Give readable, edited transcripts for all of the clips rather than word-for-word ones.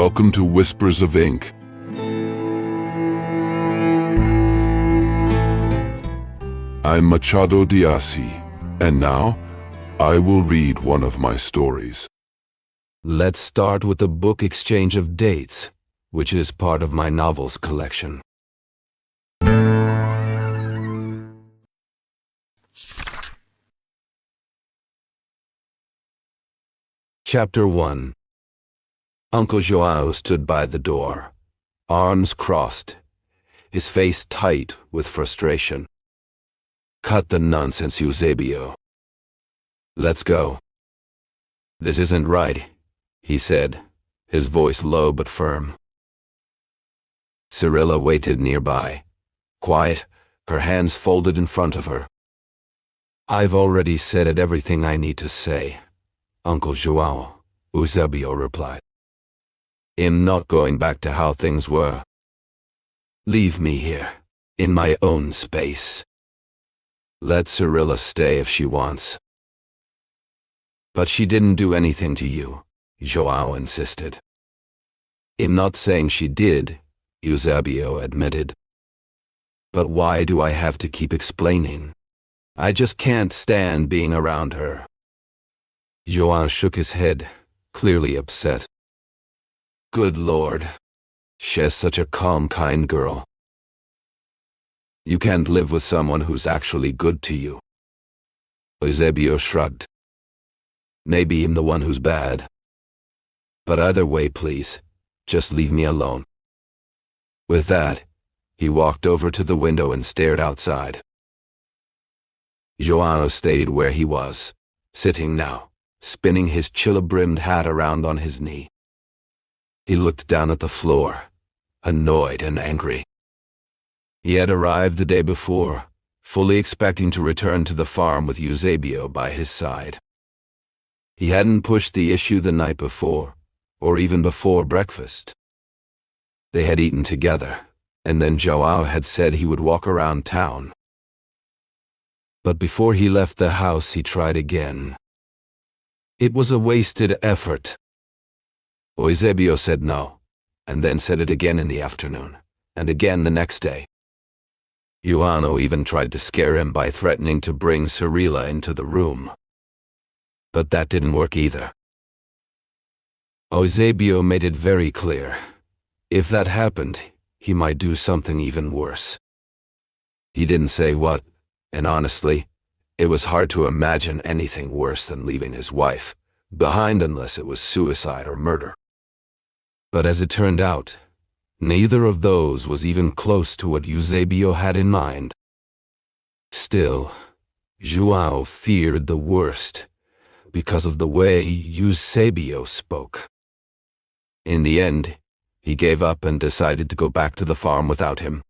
welcome to Whispers of Ink. I'm Machado de Assis, and now I will read one of my stories. Let's start with the book Exchange of Dates, which is part of my novels collection. Chapter 1. Uncle Joao stood by the door, arms crossed, his face tight with frustration. Cut the nonsense, Eusebio. Let's go. This isn't right, he said, his voice low but firm. Cyrilla waited nearby, quiet, her hands folded in front of her. I've already said everything I need to say, Uncle Joao, Eusebio replied. I'm not going back to how things were. Leave me here, in my own space. Let Cyrilla stay if she wants. But she didn't do anything to you, Joao insisted. I'm not saying she did, Eusebio admitted. But why do I have to keep explaining? I just can't stand being around her. Joao shook his head, clearly upset. Good Lord, she's such a calm, kind girl. You can't live with someone who's actually good to you. Eusebio shrugged. Maybe I'm the one who's bad. But either way, please, just leave me alone. With that, he walked over to the window and stared outside. Joao stayed where he was, sitting now, spinning his chilla-brimmed hat around on his knee. He looked down at the floor, annoyed and angry. He had arrived the day before, fully expecting to return to the farm with Eusebio by his side. He hadn't pushed the issue the night before, or even before breakfast. They had eaten together, and then Joao had said he would walk around town. But before he left the house, he tried again. It was a wasted effort. Eusebio said no, and then said it again in the afternoon, and again the next day. Joao even tried to scare him by threatening to bring Cyrilla into the room. But that didn't work either. Eusebio made it very clear. If that happened, he might do something even worse. He didn't say what, and honestly, it was hard to imagine anything worse than leaving his wife behind unless it was suicide or murder. But as it turned out, neither of those was even close to what Eusebio had in mind. Still, Joao feared the worst because of the way Eusebio spoke. In the end, he gave up and decided to go back to the farm without him.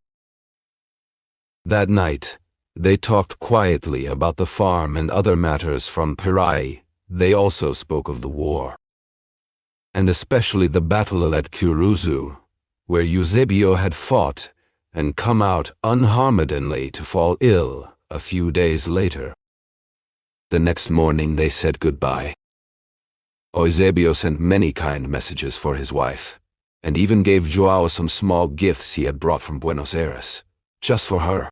That night, they talked quietly about the farm and other matters from Pirai. They also spoke of the war, and especially the battle at Kuruzu, where Eusebio had fought and come out unharmedly to fall ill a few days later. The next morning they said goodbye. Eusebio sent many kind messages for his wife, and even gave Joao some small gifts he had brought from Buenos Aires, just for her.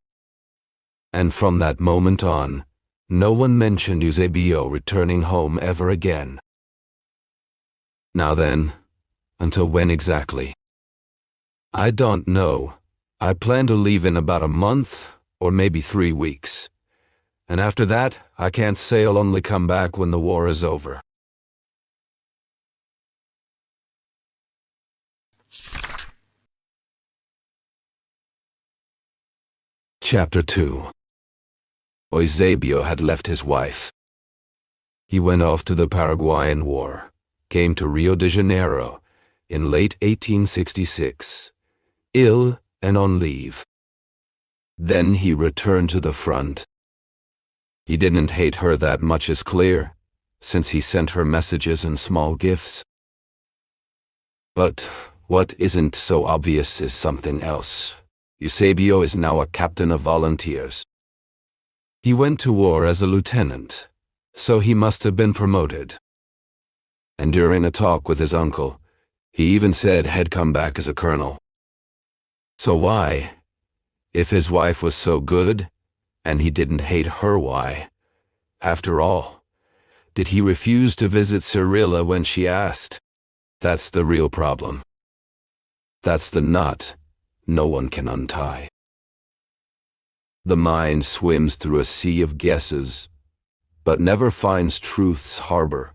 And from that moment on, no one mentioned Eusebio returning home ever again. Now then, until when exactly? I don't know. I plan to leave in about a month, or maybe 3 weeks. And after that, I can't say I'll only come back when the war is over. Chapter 2. Eusebio had left his wife. He went off to the Paraguayan War, came to Rio de Janeiro in late 1866, ill and on leave. Then he returned to the front. He didn't hate her that much, is clear, since he sent her messages and small gifts. But what isn't so obvious is something else. Eusebio is now a captain of volunteers. He went to war as a lieutenant, so he must have been promoted. And during a talk with his uncle, He even said had come back as a colonel. So why, if his wife was so good, and he didn't hate her, why, after all, did he refuse to visit Cyrilla when she asked? That's the real problem. That's the knot no one can untie. The mind swims through a sea of guesses, but never finds truth's harbor,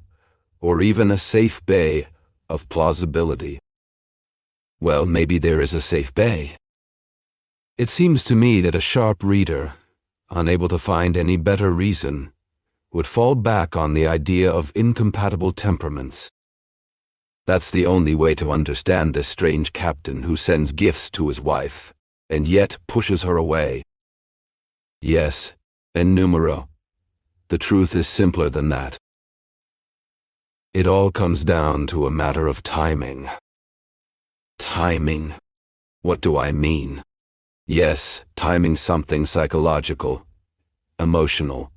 or even a safe bay of plausibility. Well, maybe there is a safe bay. It seems to me that a sharp reader, unable to find any better reason, would fall back on the idea of incompatible temperaments. That's the only way to understand this strange captain who sends gifts to his wife, and yet pushes her away. Yes, en numero. The truth is simpler than that. It all comes down to a matter of timing. Timing? What do I mean? Yes, timing something psychological, emotional.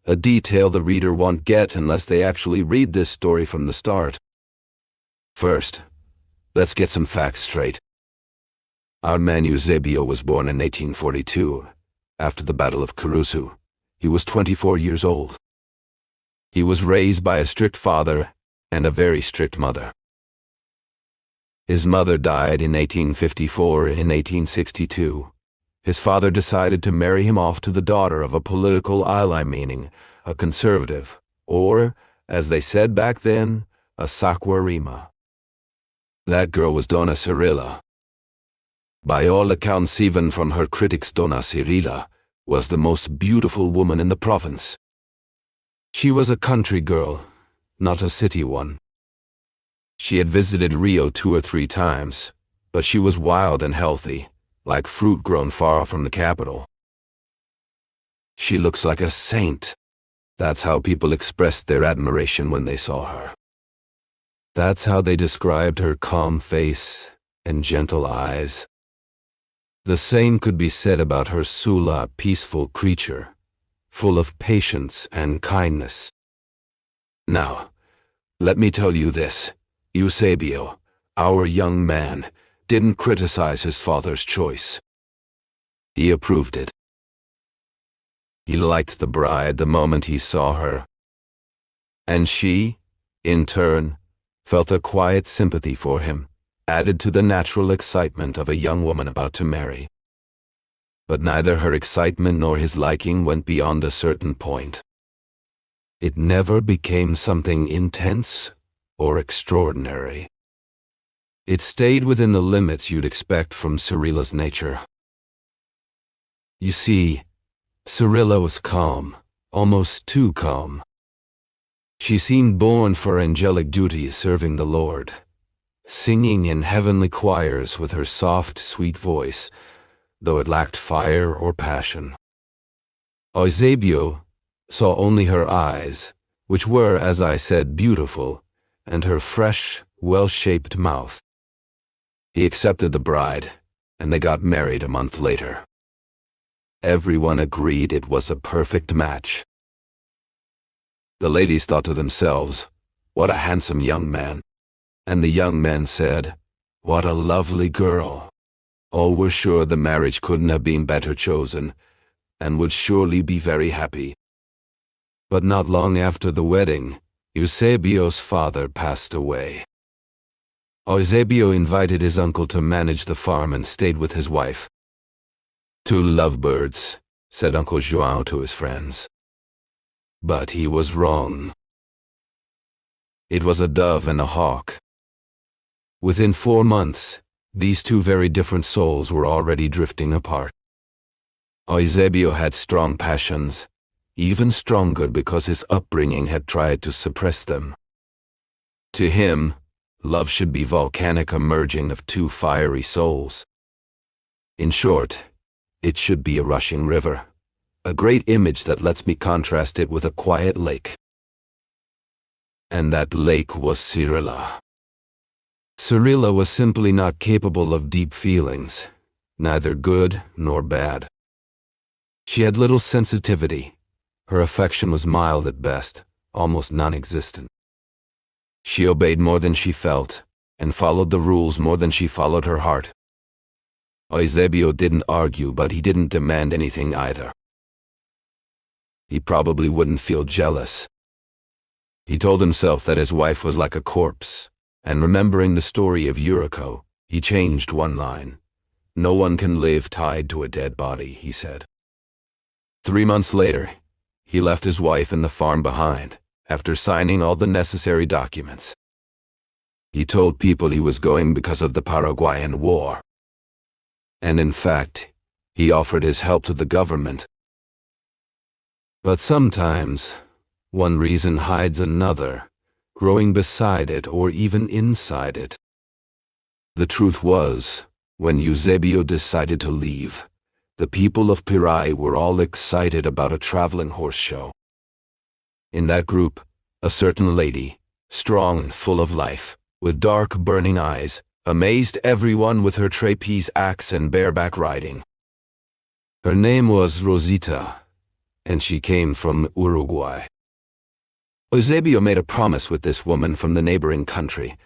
A detail the reader won't get unless they actually read this story from the start. First, let's get some facts straight. Our man Eusebio was born in 1842, after the Battle of Carusu. He was 24 years old. He was raised by a strict father and a very strict mother. His mother died in 1854. In 1862, his father decided to marry him off to the daughter of a political ally, meaning a conservative, or, as they said back then, a saquarema. That girl was Donna Cyrilla. By all accounts, even from her critics, Donna Cyrilla was the most beautiful woman in the province. She was a country girl, not a city one. She had visited Rio 2 or 3 times, but she was wild and healthy, like fruit grown far from the capital. She looks like a saint. That's how people expressed their admiration when they saw her. That's how they described her calm face and gentle eyes. The same could be said about her Sula, peaceful creature, full of patience and kindness. Now, let me tell you this. Eusebio, our young man, didn't criticize his father's choice. He approved it. He liked the bride the moment he saw her. And she, in turn, felt a quiet sympathy for him, added to the natural excitement of a young woman about to marry. But neither her excitement nor his liking went beyond a certain point. It never became something intense or extraordinary. It stayed within the limits you'd expect from Cyrilla's nature. You see, Cyrilla was calm, almost too calm. She seemed born for angelic duty serving the Lord, singing in heavenly choirs with her soft, sweet voice, though it lacked fire or passion. Eusebio saw only her eyes, which were, as I said, beautiful, and her fresh, well-shaped mouth. He accepted the bride, and they got married a month later. Everyone agreed it was a perfect match. The ladies thought to themselves, "What a handsome young man." And the young men said, "What a lovely girl." All were sure the marriage couldn't have been better chosen, and would surely be very happy. But not long after the wedding, Eusebio's father passed away. Eusebio invited his uncle to manage the farm and stayed with his wife. "Two lovebirds," said Uncle João to his friends. But he was wrong. It was a dove and a hawk. Within 4 months, these two very different souls were already drifting apart. Eusebio had strong passions, even stronger because his upbringing had tried to suppress them. To him, love should be volcanic emerging of two fiery souls. In short, it should be a rushing river, a great image that lets me contrast it with a quiet lake. And that lake was Cyrilla. Cyrilla was simply not capable of deep feelings, neither good nor bad. She had little sensitivity. Her affection was mild at best, almost non-existent. She obeyed more than she felt, and followed the rules more than she followed her heart. Eusebio didn't argue, but he didn't demand anything either. He probably wouldn't feel jealous. He told himself that his wife was like a corpse, and remembering the story of Yuriko, he changed one line. "No one can live tied to a dead body," he said. 3 months later, he left his wife and the farm behind, after signing all the necessary documents. He told people he was going because of the Paraguayan War. And in fact, he offered his help to the government. But sometimes, one reason hides another, growing beside it or even inside it. The truth was, when Eusebio decided to leave, the people of Pirai were all excited about a traveling horse show. In that group, a certain lady, strong and full of life, with dark burning eyes, amazed everyone with her trapeze axe and bareback riding. Her name was Rosita, and she came from Uruguay. Eusebio made a promise with this woman from the neighboring country,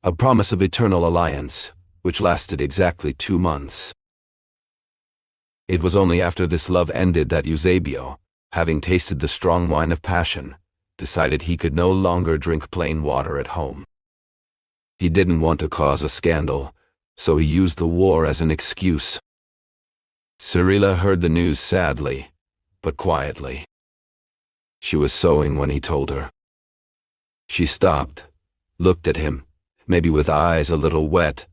a promise of eternal alliance, which lasted exactly 2 months. It was only after this love ended that Eusebio, having tasted the strong wine of passion, decided he could no longer drink plain water at home. He didn't want to cause a scandal, so he used the war as an excuse. Cirilla heard the news sadly, but quietly. She was sewing when he told her. She stopped, looked at him, maybe with eyes a little wet,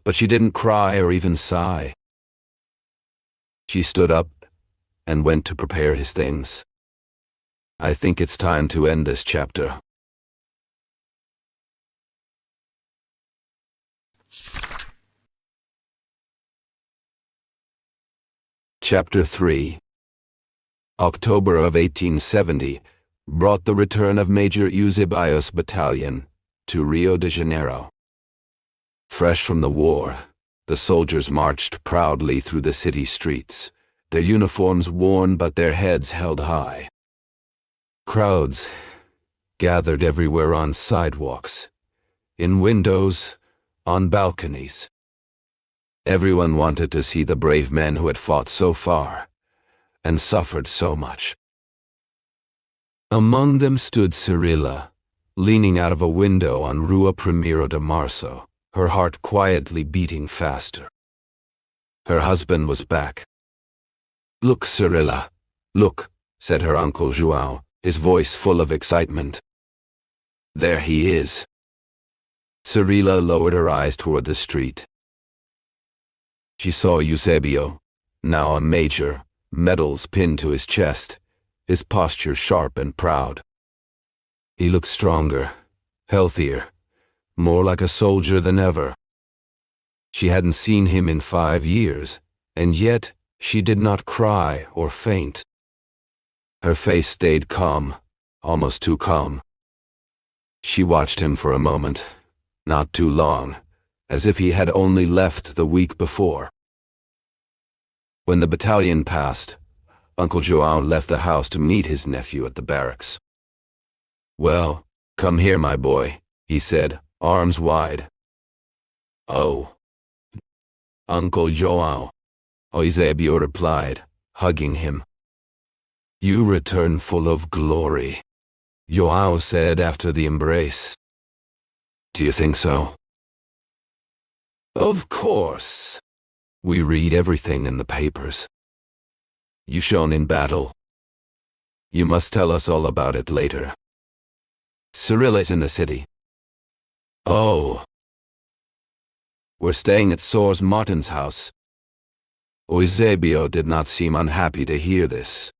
but she didn't cry or even sigh. She stood up and went to prepare his things. I think it's time to end this chapter. Chapter 3. October of 1870 brought the return of Major Eusebio's battalion to Rio de Janeiro. Fresh from the war, the soldiers marched proudly through the city streets, their uniforms worn but their heads held high. Crowds gathered everywhere, on sidewalks, in windows, on balconies. Everyone wanted to see the brave men who had fought so far and suffered so much. Among them stood Cirilla, leaning out of a window on Rua Primero de Marzo, her heart quietly beating faster. Her husband was back. "Look, Cirilla, look," said her uncle João, his voice full of excitement. "There he is." Cirilla lowered her eyes toward the street. She saw Eusebio, now a major, medals pinned to his chest, his posture sharp and proud. He looked stronger, healthier, more like a soldier than ever. She hadn't seen him in 5 years, and yet she did not cry or faint. Her face stayed calm, almost too calm. She watched him for a moment, not too long, as if he had only left the week before. When the battalion passed, Uncle João left the house to meet his nephew at the barracks. "Well, come here, my boy," he said, arms wide. "Oh, Uncle João," Eusebio replied, hugging him. "You return full of glory," João said after the embrace. "Do you think so?" "Of course. We read everything in the papers. You shone in battle. You must tell us all about it later. Cirilla is in the city." "Oh." "We're staying at Soares Martin's house." Eusebio did not seem unhappy to hear this.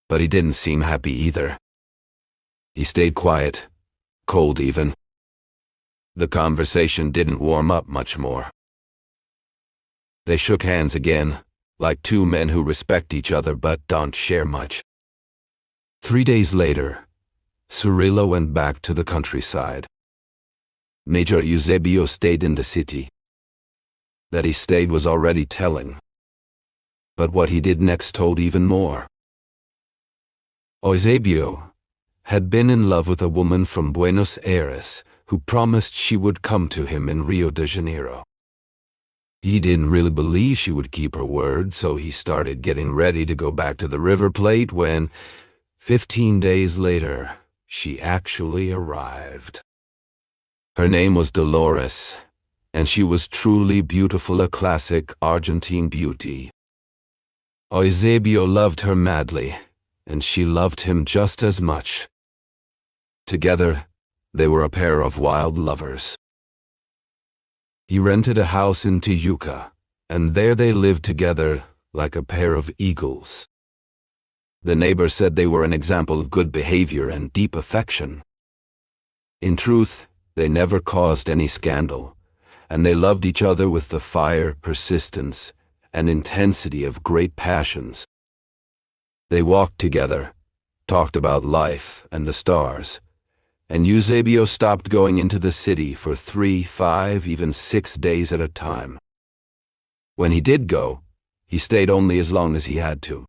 But he didn't seem happy either. He stayed quiet, cold even. The conversation didn't warm up much more. They shook hands again, like two men who respect each other but don't share much. 3 days later, Cirilla went back to the countryside. Major Eusebio stayed in the city. That he stayed was already telling. But what he did next told even more. Eusebio had been in love with a woman from Buenos Aires who promised she would come to him in Rio de Janeiro. He didn't really believe she would keep her word, so he started getting ready to go back to the River Plate when, 15 days later, she actually arrived. Her name was Dolores, and she was truly beautiful, a classic Argentine beauty. Eusebio loved her madly, and she loved him just as much. Together, they were a pair of wild lovers. He rented a house in Tijuca, and there they lived together like a pair of eagles. The neighbors said they were an example of good behavior and deep affection. In truth, they never caused any scandal, and they loved each other with the fire, persistence, and intensity of great passions. They walked together, talked about life and the stars, and Eusebio stopped going into the city for 3, 5, even 6 days at a time. When he did go, he stayed only as long as he had to.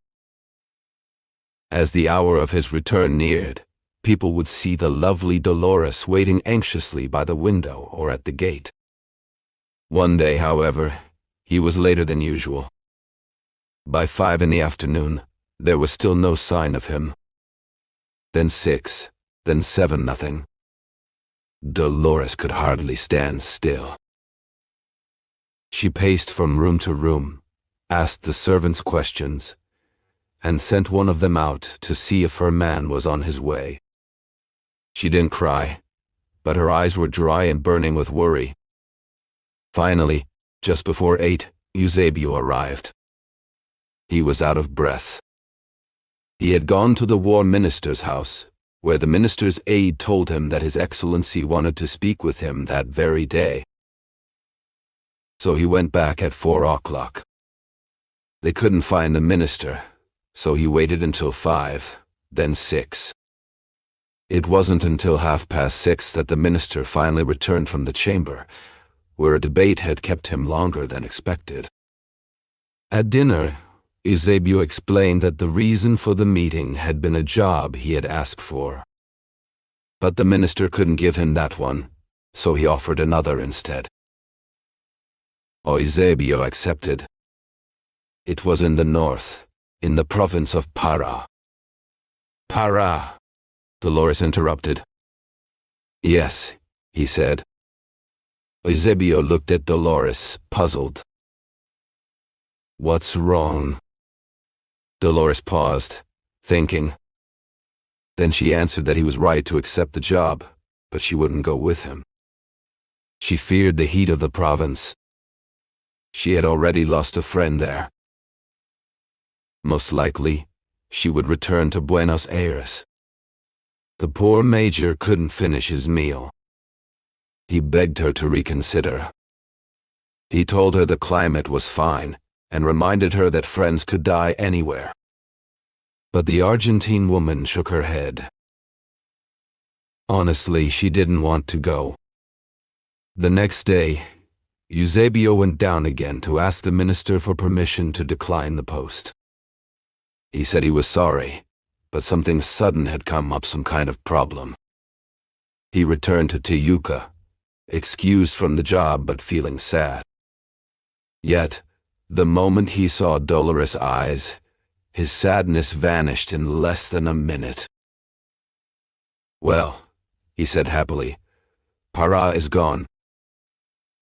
As the hour of his return neared, people would see the lovely Dolores waiting anxiously by the window or at the gate. One day, however, he was later than usual. By 5 in the afternoon, there was still no sign of him. Then 6, then 7, nothing. Dolores could hardly stand still. She paced from room to room, asked the servants questions, and sent one of them out to see if her man was on his way. She didn't cry, but her eyes were dry and burning with worry. Finally, just before 8, Eusebio arrived. He was out of breath. He had gone to the war minister's house, where the minister's aide told him that His Excellency wanted to speak with him that very day. So he went back at 4 o'clock. They couldn't find the minister, so he waited until 5, then 6. It wasn't until 6:30 that the minister finally returned from the chamber, where a debate had kept him longer than expected. At dinner, Eusebio explained that the reason for the meeting had been a job he had asked for. But the minister couldn't give him that one, so he offered another instead. Eusebio accepted. It was in the north, in the province of Para. Para, Dolores interrupted. Yes, he said. Eusebio looked at Dolores, puzzled. What's wrong? Dolores paused, thinking. Then she answered that he was right to accept the job, but she wouldn't go with him. She feared the heat of the province. She had already lost a friend there. Most likely, she would return to Buenos Aires. The poor major couldn't finish his meal. He begged her to reconsider. He told her the climate was fine, and reminded her that friends could die anywhere. But the Argentine woman shook her head. Honestly, she didn't want to go. The next day, Eusebio went down again to ask the minister for permission to decline the post. He said he was sorry, but something sudden had come up, some kind of problem. He returned to Tijuca, excused from the job but feeling sad. Yet, the moment he saw Dolores' eyes, his sadness vanished in less than a minute. Well, he said happily, Para is gone.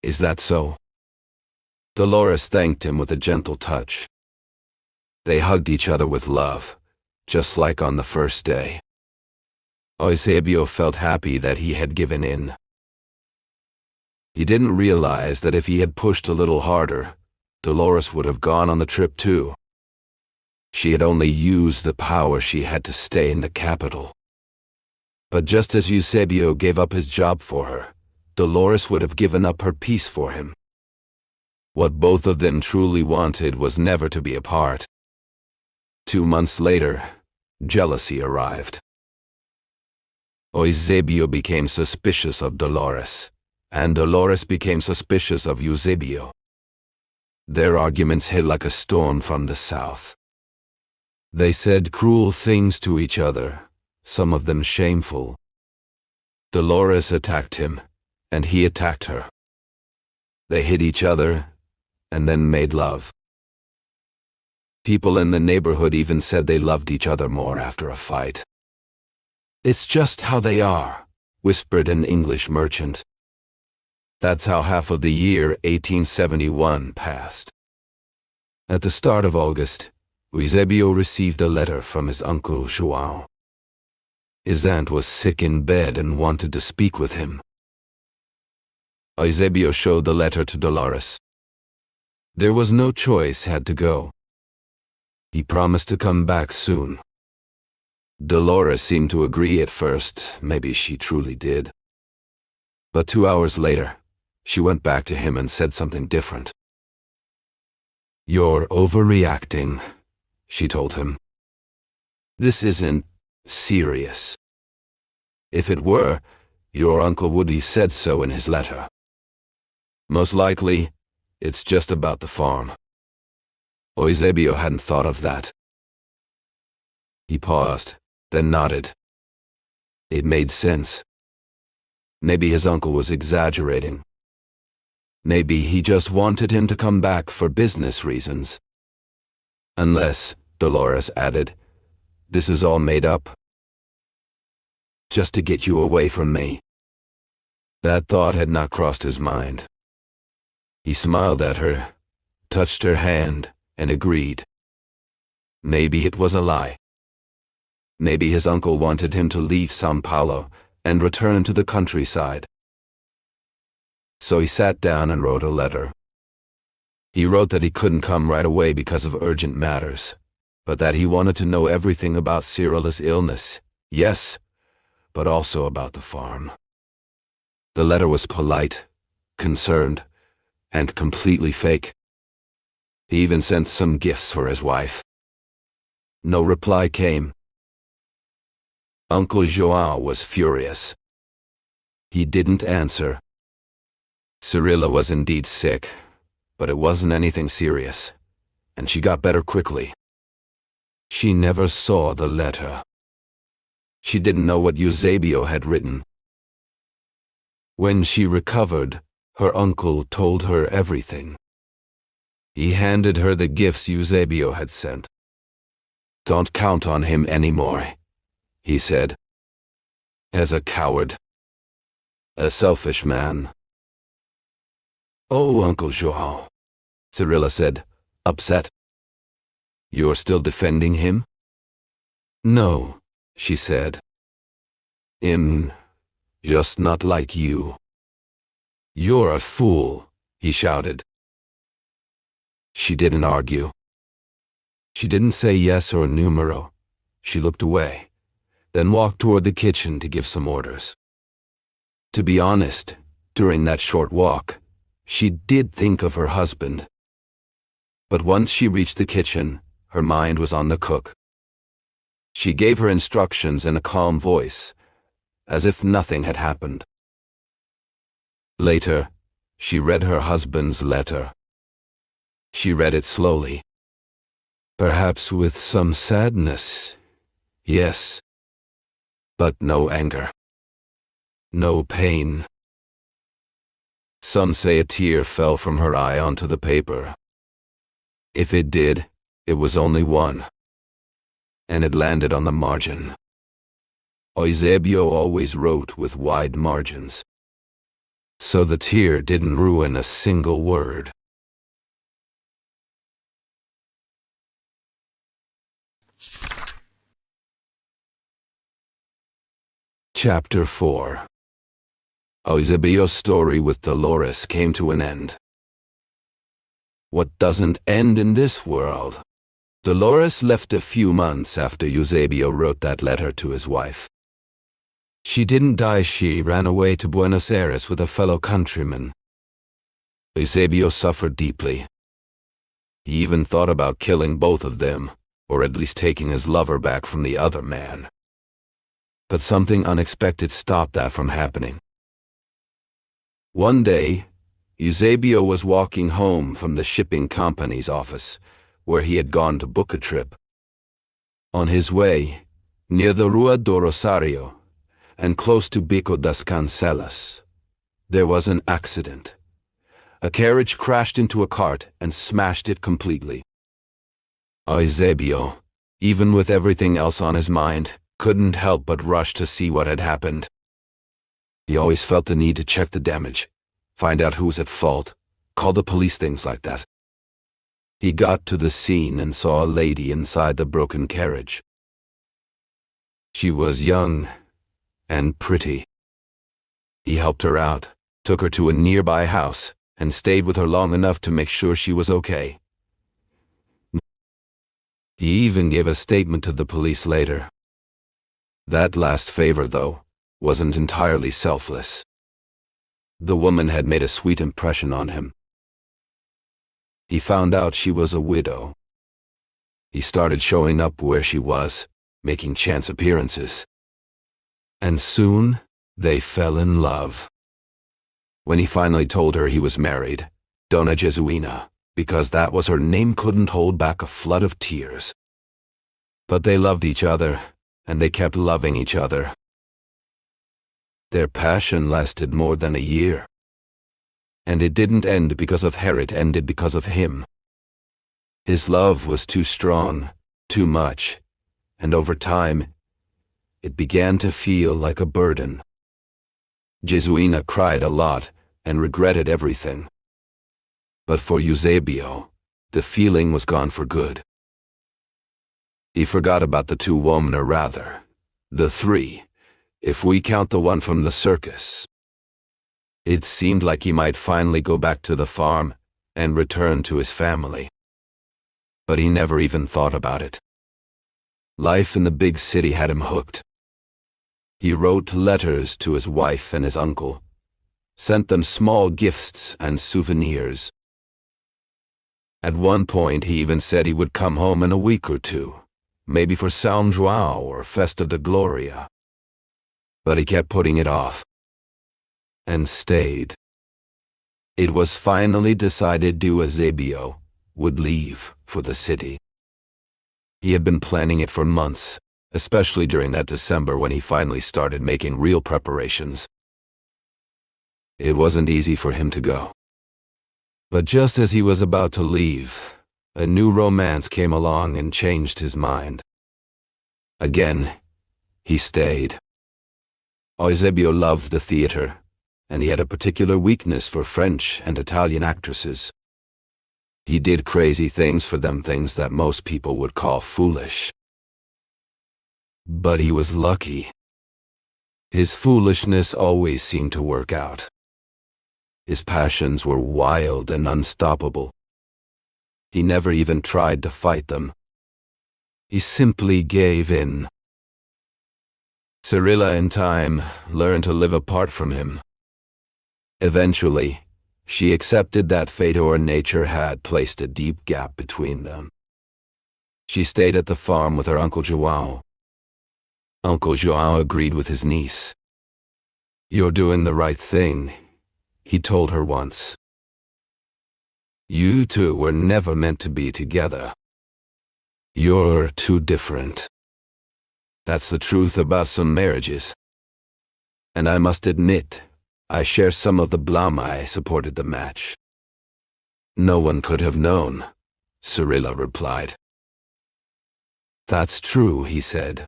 Is that so? Dolores thanked him with a gentle touch. They hugged each other with love, just like on the first day. Eusebio felt happy that he had given in. He didn't realize that if he had pushed a little harder, Dolores would have gone on the trip too. She had only used the power she had to stay in the capital. But just as Eusebio gave up his job for her, Dolores would have given up her peace for him. What both of them truly wanted was never to be apart. 2 months later, jealousy arrived. Eusebio became suspicious of Dolores, and Dolores became suspicious of Eusebio. Their arguments hit like a storm from the south. They said cruel things to each other, some of them shameful. Dolores attacked him, and he attacked her. They hit each other, and then made love. People in the neighborhood even said they loved each other more after a fight. "It's just how they are," whispered an English merchant. That's how half of the year 1871 passed. At the start of August, Eusebio received a letter from his uncle João. His aunt was sick in bed and wanted to speak with him. Eusebio showed the letter to Dolores. There was no choice, had to go. He promised to come back soon. Dolores seemed to agree at first, maybe she truly did. But 2 hours later, she went back to him and said something different. "You're overreacting," she told him. "This isn't serious. If it were, your uncle would have said so in his letter. Most likely, it's just about the farm." Eusebio hadn't thought of that. He paused, then nodded. It made sense. Maybe his uncle was exaggerating. Maybe he just wanted him to come back for business reasons. Unless, Dolores added, this is all made up. Just to get you away from me. That thought had not crossed his mind. He smiled at her, touched her hand, and agreed. Maybe it was a lie. Maybe his uncle wanted him to leave São Paulo and return to the countryside. So he sat down and wrote a letter. He wrote that he couldn't come right away because of urgent matters, but that he wanted to know everything about Cyrilla's illness, yes, but also about the farm. The letter was polite, concerned, and completely fake. He even sent some gifts for his wife. No reply came. Uncle João was furious. He didn't answer. Cyrilla was indeed sick, but it wasn't anything serious, and she got better quickly. She never saw the letter. She didn't know what Eusebio had written. When she recovered, her uncle told her everything. He handed her the gifts Eusebio had sent. "Don't count on him anymore," he said. "As a coward. A selfish man." "Oh, Uncle João," Cyrilla said, upset. "You're still defending him?" "No," she said. Just not like you." "You're a fool," he shouted. She didn't argue. She didn't say yes or numero. She looked away, then walked toward the kitchen to give some orders. To be honest, during that short walk, she did think of her husband. But once she reached the kitchen, her mind was on the cook. She gave her instructions in a calm voice, as if nothing had happened. Later, she read her husband's letter. She read it slowly. Perhaps with some sadness, yes, but no anger. No pain. Some say a tear fell from her eye onto the paper. If it did, it was only one, and it landed on the margin. Eusebio always wrote with wide margins, so the tear didn't ruin a single word. Chapter 4. Eusebio's story with Dolores came to an end. What doesn't end in this world? Dolores left a few months after Eusebio wrote that letter to his wife. She didn't die, she ran away to Buenos Aires with a fellow countryman. Eusebio suffered deeply. He even thought about killing both of them, or at least taking his lover back from the other man. But something unexpected stopped that from happening. One day, Eusebio was walking home from the shipping company's office, where he had gone to book a trip. On his way, near the Rua do Rosario, and close to Bico das Cancelas, there was an accident. A carriage crashed into a cart and smashed it completely. Eusebio, even with everything else on his mind, couldn't help but rush to see what had happened. He always felt the need to check the damage, find out who was at fault, call the police, things like that. He got to the scene and saw a lady inside the broken carriage. She was young and pretty. He helped her out, took her to a nearby house, and stayed with her long enough to make sure she was okay. He even gave a statement to the police later. That last favor, though, wasn't entirely selfless. The woman had made a sweet impression on him. He found out she was a widow. He started showing up where she was, making chance appearances. And soon, they fell in love. When he finally told her he was married, Dona Jesuina, because that was her name, couldn't hold back a flood of tears. But they loved each other, and they kept loving each other. Their passion lasted more than a year. And it didn't end because of her, it ended because of him. His love was too strong, too much, and over time, it began to feel like a burden. Jesuina cried a lot and regretted everything. But for Eusebio, the feeling was gone for good. He forgot about the two women, or rather, the three, if we count the one from the circus. It seemed like he might finally go back to the farm and return to his family. But he never even thought about it. Life in the big city had him hooked. He wrote letters to his wife and his uncle, sent them small gifts and souvenirs. At one point he even said he would come home in a week or two, maybe for São João or Festa de Gloria. But he kept putting it off. And stayed. It was finally decided Eusebio would leave for the city. He had been planning it for months, especially during that December when he finally started making real preparations. It wasn't easy for him to go. But just as he was about to leave, a new romance came along and changed his mind. Again, he stayed. Eusebio loved the theater, and he had a particular weakness for French and Italian actresses. He did crazy things for them, things that most people would call foolish. But he was lucky. His foolishness always seemed to work out. His passions were wild and unstoppable. He never even tried to fight them. He simply gave in. Cyrilla, in time, learned to live apart from him. Eventually, she accepted that fate or nature had placed a deep gap between them. She stayed at the farm with her Uncle João. Uncle João agreed with his niece. "You're doing the right thing," he told her once. "You two were never meant to be together. You're too different. That's the truth about some marriages. And I must admit, I share some of the blame. I supported the match." "No one could have known," Cyrilla replied. "That's true," he said.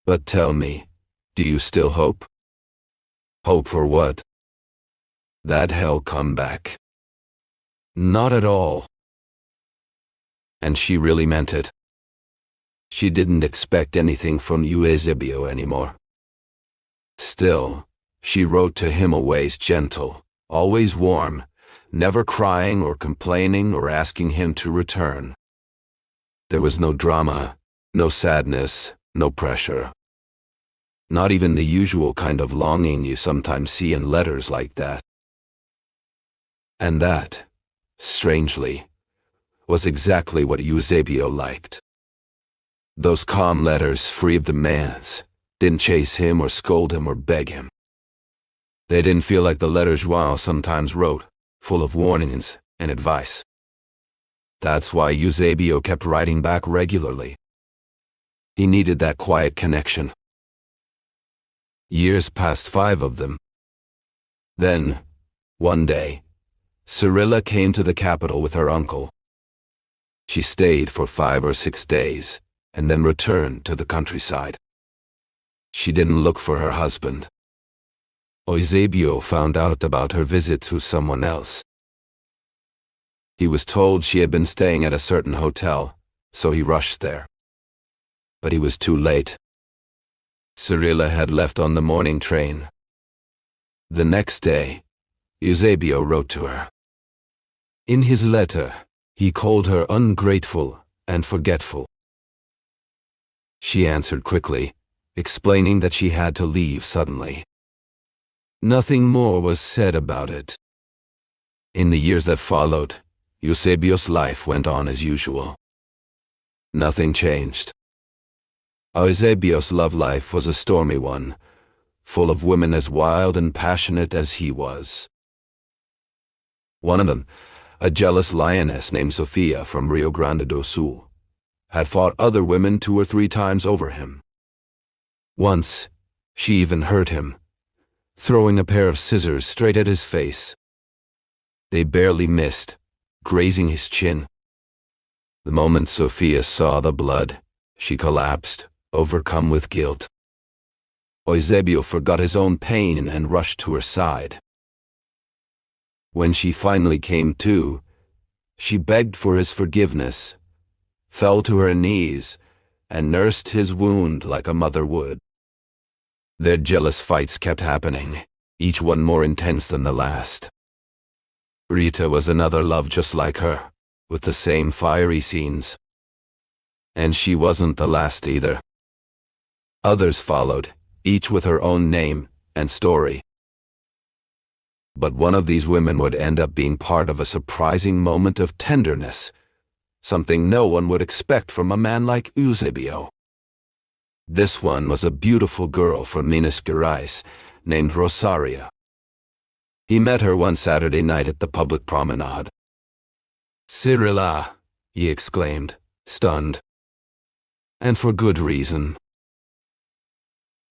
"But tell me, do you still hope?" "Hope for what?" "That hell come back." "Not at all." And she really meant it. She didn't expect anything from Eusebio anymore. Still, she wrote to him always gentle, always warm, never crying or complaining or asking him to return. There was no drama, no sadness, no pressure. Not even the usual kind of longing you sometimes see in letters like that. And that, strangely, was exactly what Eusebio liked. Those calm letters, free of demands, didn't chase him or scold him or beg him. They didn't feel like the letters João sometimes wrote, full of warnings and advice. That's why Eusebio kept writing back regularly. He needed that quiet connection. Years passed, 5 of them. Then, one day, Cyrilla came to the capital with her uncle. She stayed for 5 or 6 days, and then returned to the countryside. She didn't look for her husband. Eusebio found out about her visit through someone else. He was told she had been staying at a certain hotel, so he rushed there. But he was too late. Cyrilla had left on the morning train. The next day, Eusebio wrote to her. In his letter, he called her ungrateful and forgetful. She answered quickly, explaining that she had to leave suddenly. Nothing more was said about it. In the years that followed, Eusebio's life went on as usual. Nothing changed. Eusebio's love life was a stormy one, full of women as wild and passionate as he was. One of them, a jealous lioness named Sofia from Rio Grande do Sul, had fought other women 2 or 3 times over him. Once, she even hurt him, throwing a pair of scissors straight at his face. They barely missed, grazing his chin. The moment Sofia saw the blood, she collapsed, overcome with guilt. Eusebio forgot his own pain and rushed to her side. When she finally came to, she begged for his forgiveness, fell to her knees, and nursed his wound like a mother would. Their jealous fights kept happening, each one more intense than the last. Rita was another love just like her, with the same fiery scenes. And she wasn't the last either. Others followed, each with her own name and story. But one of these women would end up being part of a surprising moment of tenderness, something no one would expect from a man like Eusebio. This one was a beautiful girl from Minas Gerais named Rosaria. He met her one Saturday night at the public promenade. "Cyrilla," he exclaimed, stunned. And for good reason.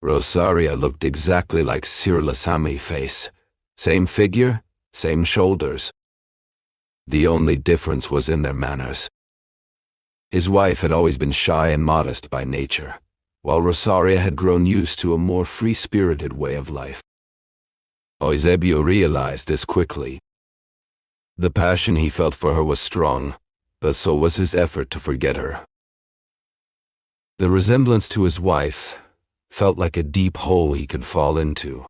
Rosaria looked exactly like Cyrilla's Sami face. Same figure, same shoulders. The only difference was in their manners. His wife had always been shy and modest by nature, while Rosaria had grown used to a more free-spirited way of life. Eusebio realized this quickly. The passion he felt for her was strong, but so was his effort to forget her. The resemblance to his wife felt like a deep hole he could fall into.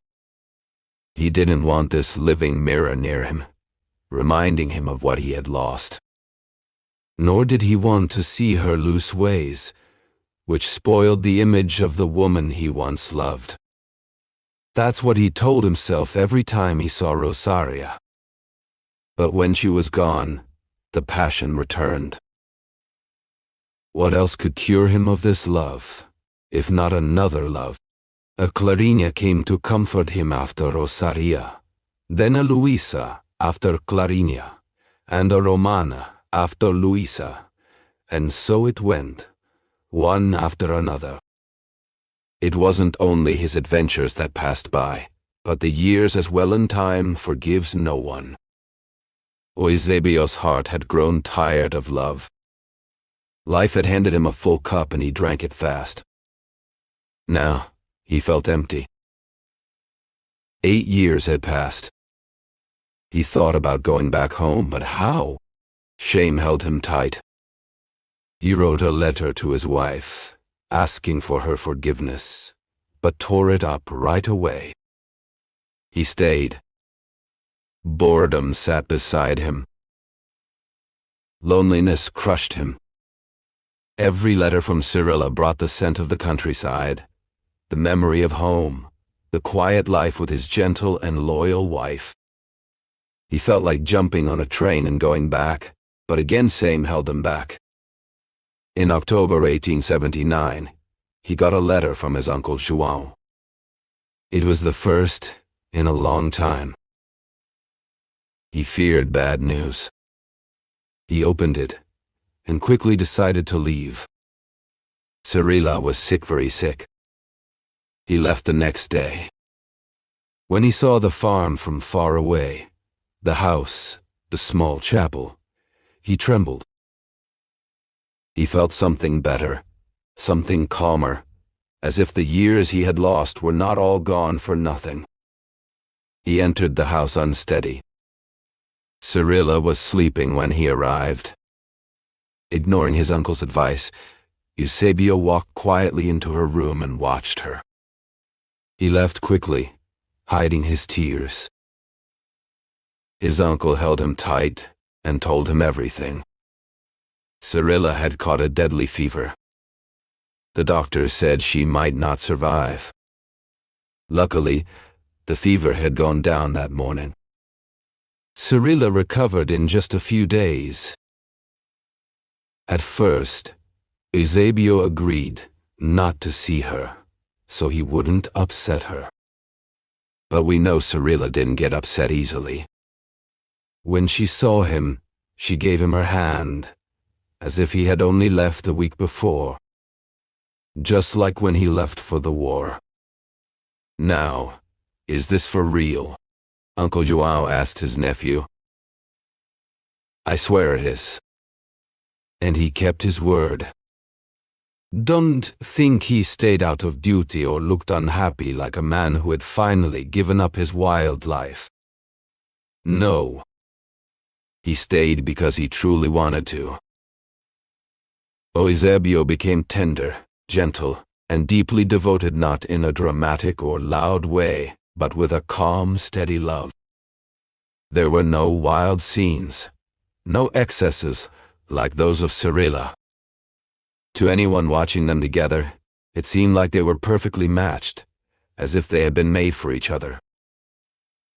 He didn't want this living mirror near him, reminding him of what he had lost. Nor did he want to see her loose ways, which spoiled the image of the woman he once loved. That's what he told himself every time he saw Rosaria. But when she was gone, the passion returned. What else could cure him of this love, if not another love? A Clarina came to comfort him after Rosaria, then a Luisa after Clarina, and a Romana after Luisa, and so it went, one after another. It wasn't only his adventures that passed by, but the years as well, and time forgives no one. Eusebio's heart had grown tired of love. Life had handed him a full cup and he drank it fast. Now, he felt empty. 8 years had passed. He thought about going back home, but how? Shame held him tight. He wrote a letter to his wife, asking for her forgiveness, but tore it up right away. He stayed. Boredom sat beside him. Loneliness crushed him. Every letter from Cyrilla brought the scent of the countryside, the memory of home, the quiet life with his gentle and loyal wife. He felt like jumping on a train and going back, but again shame held him back. In October 1879, he got a letter from his uncle Joaquim. It was the first in a long time. He feared bad news. He opened it and quickly decided to leave. Cyrilla was sick, very sick. He left the next day. When he saw the farm from far away, the house, the small chapel, he trembled. He felt something better, something calmer, as if the years he had lost were not all gone for nothing. He entered the house unsteady. Cyrilla was sleeping when he arrived. Ignoring his uncle's advice, Eusebio walked quietly into her room and watched her. He left quickly, hiding his tears. His uncle held him tight and told him everything. Cyrilla had caught a deadly fever. The doctor said she might not survive. Luckily, the fever had gone down that morning. Cyrilla recovered in just a few days. At first, Eusebio agreed not to see her, so he wouldn't upset her. But we know Cyrilla didn't get upset easily. When she saw him, she gave him her hand, as if he had only left a week before. Just like when he left for the war. "Now, is this for real?" Uncle João asked his nephew. "I swear it is." And he kept his word. Don't think he stayed out of duty or looked unhappy like a man who had finally given up his wild life. No. He stayed because he truly wanted to. Eusebio became tender, gentle, and deeply devoted, not in a dramatic or loud way, but with a calm, steady love. There were no wild scenes, no excesses like those of Cyrilla. To anyone watching them together, it seemed like they were perfectly matched, as if they had been made for each other.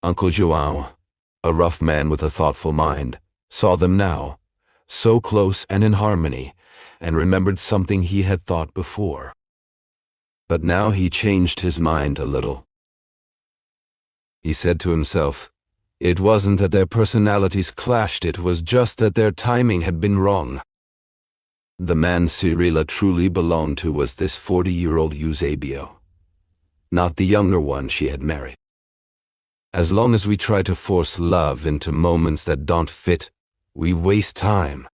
Uncle João, a rough man with a thoughtful mind, saw them now, so close and in harmony, and remembered something he had thought before. But now he changed his mind a little. He said to himself, it wasn't that their personalities clashed, it was just that their timing had been wrong. The man Cyrilla truly belonged to was this 40-year-old Eusebio, not the younger one she had married. As long as we try to force love into moments that don't fit, we waste time.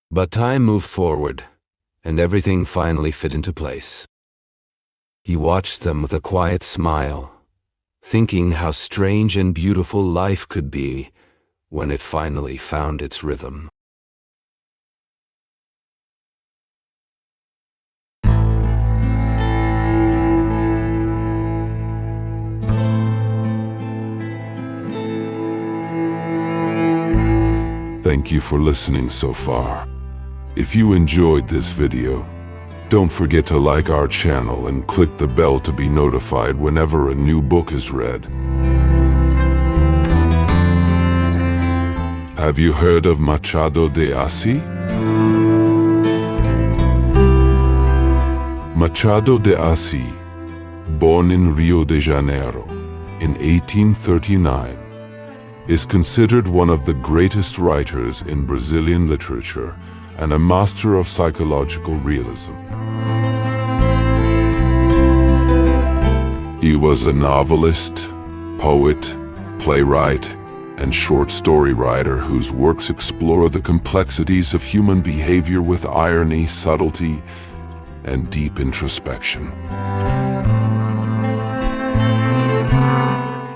But time moved forward, and everything finally fit into place. He watched them with a quiet smile, thinking how strange and beautiful life could be when it finally found its rhythm. Thank you for listening so far. If you enjoyed this video, don't forget to like our channel and click the bell to be notified whenever a new book is read. Have you heard of Machado de Assis? Machado de Assis, born in Rio de Janeiro in 1839, is considered one of the greatest writers in Brazilian literature and a master of psychological realism. He was a novelist, poet, playwright, and short story writer whose works explore the complexities of human behavior with irony, subtlety, and deep introspection.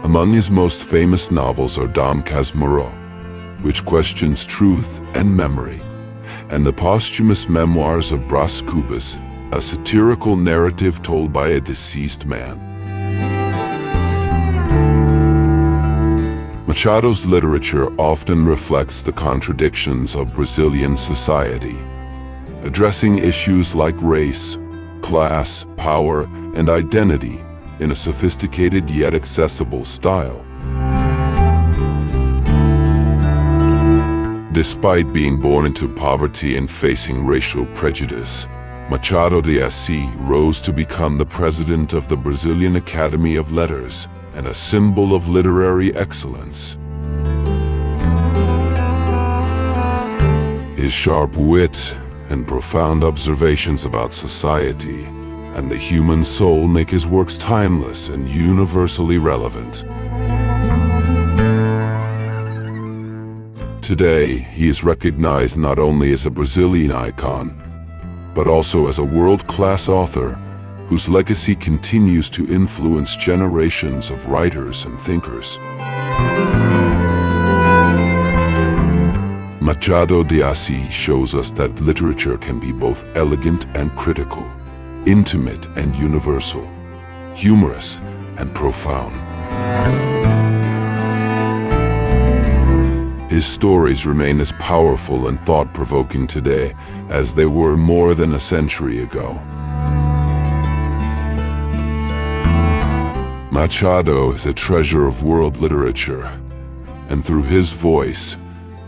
Among his most famous novels are Dom Casmurro, which questions truth and memory, and the posthumous memoirs of Brás Cubas, a satirical narrative told by a deceased man. Machado's literature often reflects the contradictions of Brazilian society, addressing issues like race, class, power, and identity in a sophisticated yet accessible style. Despite being born into poverty and facing racial prejudice, Machado de Assis rose to become the president of the Brazilian Academy of Letters and a symbol of literary excellence. His sharp wit and profound observations about society and the human soul make his works timeless and universally relevant. Today, he is recognized not only as a Brazilian icon, but also as a world-class author whose legacy continues to influence generations of writers and thinkers. Machado de Assis shows us that literature can be both elegant and critical, intimate and universal, humorous and profound. His stories remain as powerful and thought-provoking today as they were more than a century ago. Machado is a treasure of world literature, and through his voice,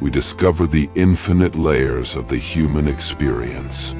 we discover the infinite layers of the human experience.